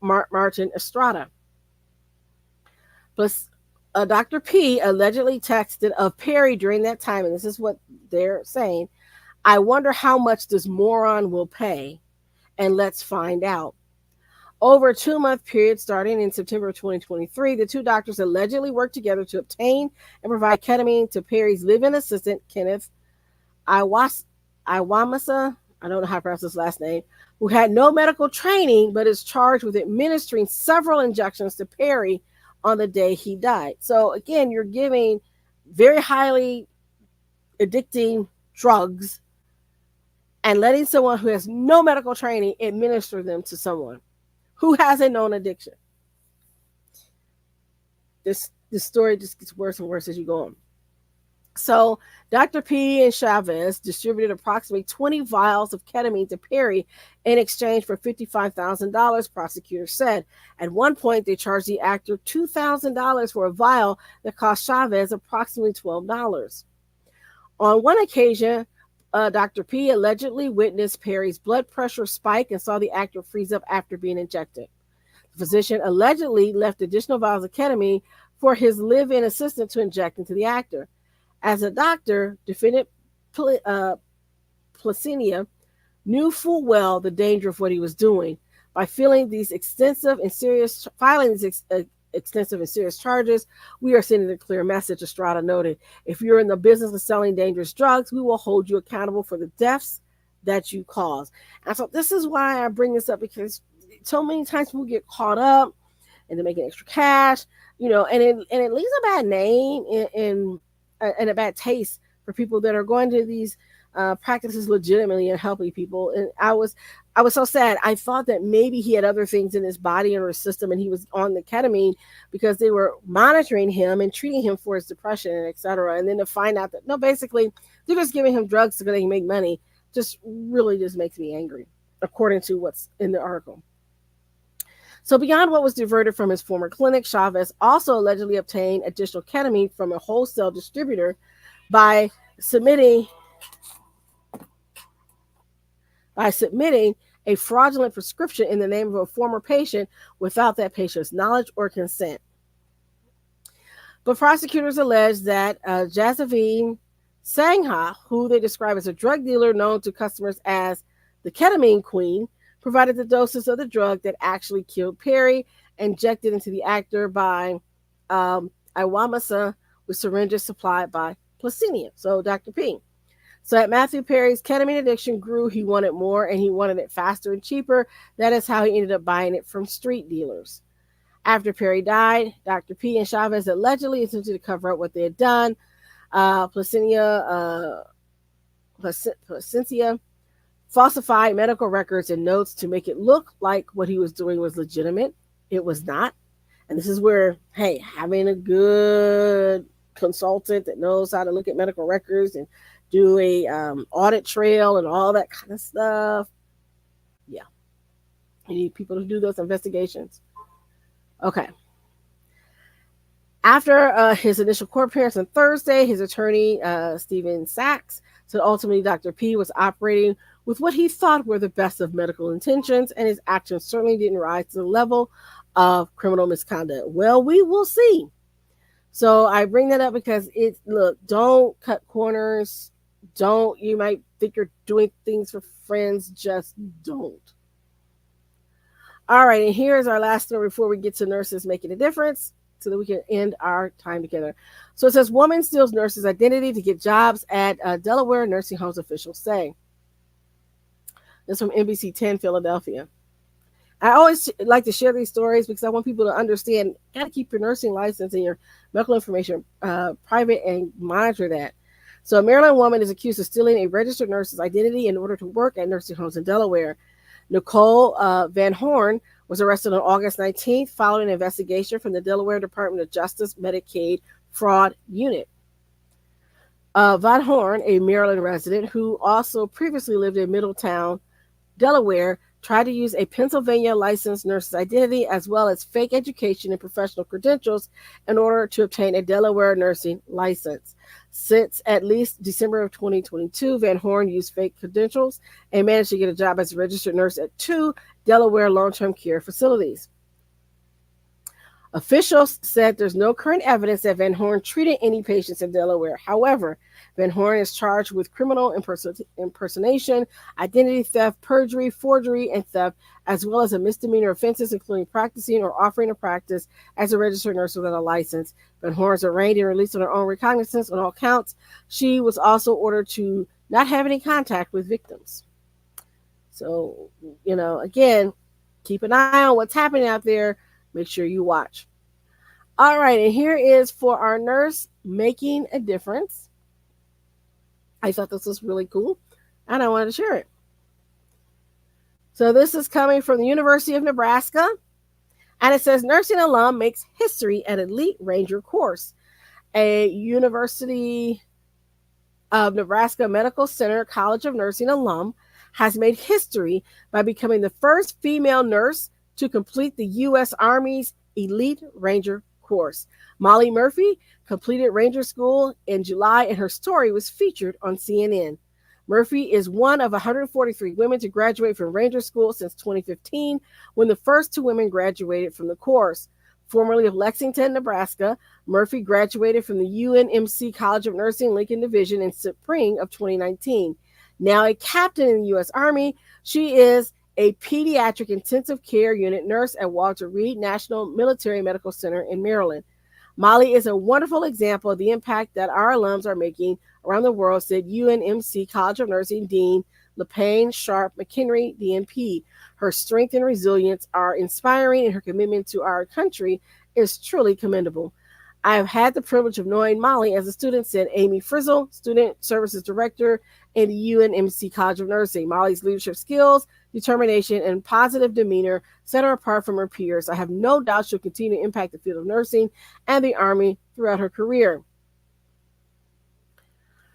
Martin Estrada. Plus, Dr. P allegedly texted of Perry during that time, and this is what they're saying, "I wonder how much this moron will pay, and let's find out." Over a 2-month period starting in September of 2023, the two doctors allegedly worked together to obtain and provide ketamine to Perry's live-in assistant, Kenneth Iwamasa, I don't know how to pronounce his last name, who had no medical training but is charged with administering several injections to Perry on the day he died. So again, you're giving very highly addicting drugs and letting someone who has no medical training administer them to someone who has a known addiction. This story just gets worse and worse as you go on. So Dr. P and Chavez distributed approximately 20 vials of ketamine to Perry in exchange for $55,000, prosecutors said. At one point, they charged the actor $2,000 for a vial that cost Chavez approximately $12. On one occasion, Dr. P allegedly witnessed Perry's blood pressure spike and saw the actor freeze up after being injected. The physician allegedly left additional vials of ketamine for his live-in assistant to inject into the actor. As a doctor, defendant Placencia knew full well the danger of what he was doing. By filing these extensive and serious charges, we are sending a clear message, Estrada noted. If you're in the business of selling dangerous drugs, we will hold you accountable for the deaths that you cause. And so this is why I bring this up, because so many times people get caught up and they're making extra cash, and it leaves a bad name and a bad taste for people that are going to these practices legitimately and helping people. And I was so sad. I thought that maybe he had other things in his body or his system and he was on the ketamine because they were monitoring him and treating him for his depression and etc. And then to find out that no, basically they're just giving him drugs so they can make money, just really just makes me angry, according to what's in the article. So, beyond what was diverted from his former clinic, Chavez also allegedly obtained additional ketamine from a wholesale distributor by submitting submitting a fraudulent prescription in the name of a former patient without that patient's knowledge or consent. But prosecutors allege that Jazavine Sangha, who they describe as a drug dealer known to customers as the ketamine queen, provided the doses of the drug that actually killed Perry, injected into the actor by Iwamasa with syringes supplied by Placinium, so Dr. P. So at Matthew Perry's ketamine addiction grew, he wanted more and he wanted it faster and cheaper. That is how he ended up buying it from street dealers. After Perry died, Dr. P and Chavez allegedly attempted to cover up what they had done. Placencia falsified medical records and notes to make it look like what he was doing was legitimate. It was not. And this is where, hey, having a good consultant that knows how to look at medical records and do a audit trail and all that kind of stuff. Yeah. You need people to do those investigations. Okay. After his initial court appearance on Thursday, his attorney, Stephen Sachs, said ultimately Dr. P was operating with what he thought were the best of medical intentions, and his actions certainly didn't rise to the level of criminal misconduct. Well, we will see. So I bring that up because look, don't cut corners. You might think you're doing things for friends, just don't. All right, and here's our last story before we get to nurses making a difference so that we can end our time together. So it says, woman steals nurse's identity to get jobs at Delaware nursing homes, officials say. This is from NBC 10 Philadelphia. I always like to share these stories because I want people to understand, got to keep your nursing license and your medical information private and monitor that. So a Maryland woman is accused of stealing a registered nurse's identity in order to work at nursing homes in Delaware. Nicole Van Horn was arrested on August 19th following an investigation from the Delaware Department of Justice Medicaid Fraud Unit. Van Horn, a Maryland resident who also previously lived in Middletown, Delaware, tried to use a Pennsylvania licensed nurse's identity as well as fake education and professional credentials in order to obtain a Delaware nursing license. Since at least December of 2022, Van Horn used fake credentials and managed to get a job as a registered nurse at 2 Delaware long-term care facilities. Officials said there's no current evidence that Van Horn treated any patients in Delaware. However, Van Horn is charged with criminal impersonation, identity theft, perjury, forgery, and theft, as well as a misdemeanor offenses, including practicing or offering a practice as a registered nurse without a license. Van Horn is arraigned and released on her own recognizance on all counts. She was also ordered to not have any contact with victims. So, again, keep an eye on what's happening out there. Make sure you watch. All right, and here is for our nurse making a difference. I thought this was really cool, and I wanted to share it. So this is coming from the University of Nebraska, and it says nursing alum makes history at Elite Ranger course. A University of Nebraska Medical Center College of Nursing alum has made history by becoming the first female nurse to complete the U.S. Army's Elite Ranger course. Molly Murphy completed Ranger School in July, and her story was featured on CNN. Murphy is one of 143 women to graduate from Ranger School since 2015, when the first 2 women graduated from the course. Formerly of Lexington, Nebraska, Murphy graduated from the UNMC College of Nursing Lincoln Division in spring of 2019. Now a captain in the U.S. Army, she is a pediatric intensive care unit nurse at Walter Reed National Military Medical Center in Maryland. Molly is a wonderful example of the impact that our alums are making around the world, said UNMC College of Nursing Dean LePayne Sharp McHenry, DNP. Her strength and resilience are inspiring, and her commitment to our country is truly commendable. I have had the privilege of knowing Molly as a student, said Amy Frizzle, Student Services Director in the UNMC College of Nursing. Molly's leadership skills, determination, and positive demeanor set her apart from her peers. I have no doubt she'll continue to impact the field of nursing and the Army throughout her career.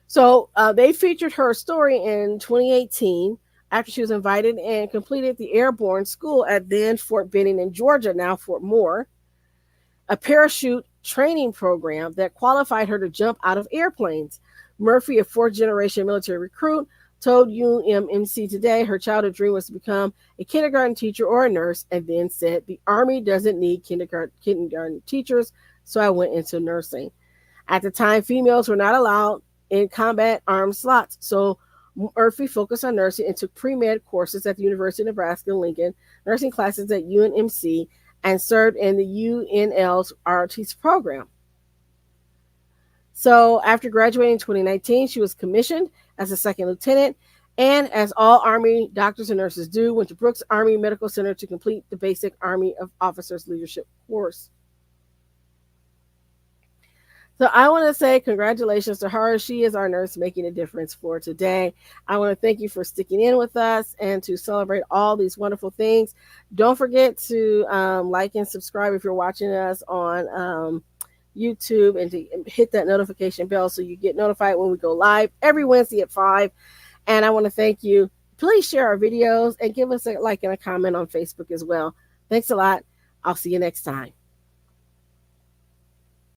So they featured her story in 2018 after she was invited and completed the airborne school at then Fort Benning in Georgia, now Fort Moore, a parachute training program that qualified her to jump out of airplanes. Murphy, a fourth generation military recruit, told UMMC Today her childhood dream was to become a kindergarten teacher or a nurse, and then said, "The Army doesn't need kindergarten teachers, so I went into nursing." At the time, females were not allowed in combat arms slots, so Murphy focused on nursing and took pre med courses at the University of Nebraska Lincoln, nursing classes at UNMC, and served in the UNL's ROTC program. So, after graduating in 2019, she was commissioned as a second lieutenant, and as all Army doctors and nurses do, went to Brooks Army Medical Center to complete the basic Army of Officers Leadership course. So I want to say congratulations to her. She is our nurse making a difference for today. I want to thank you for sticking in with us and to celebrate all these wonderful things. Don't forget to like and subscribe if you're watching us on YouTube, and to hit that notification bell so you get notified when we go live every Wednesday at 5. And I want to thank you. Please share our videos and give us a like and a comment on Facebook as well. Thanks a lot. I'll see you next time.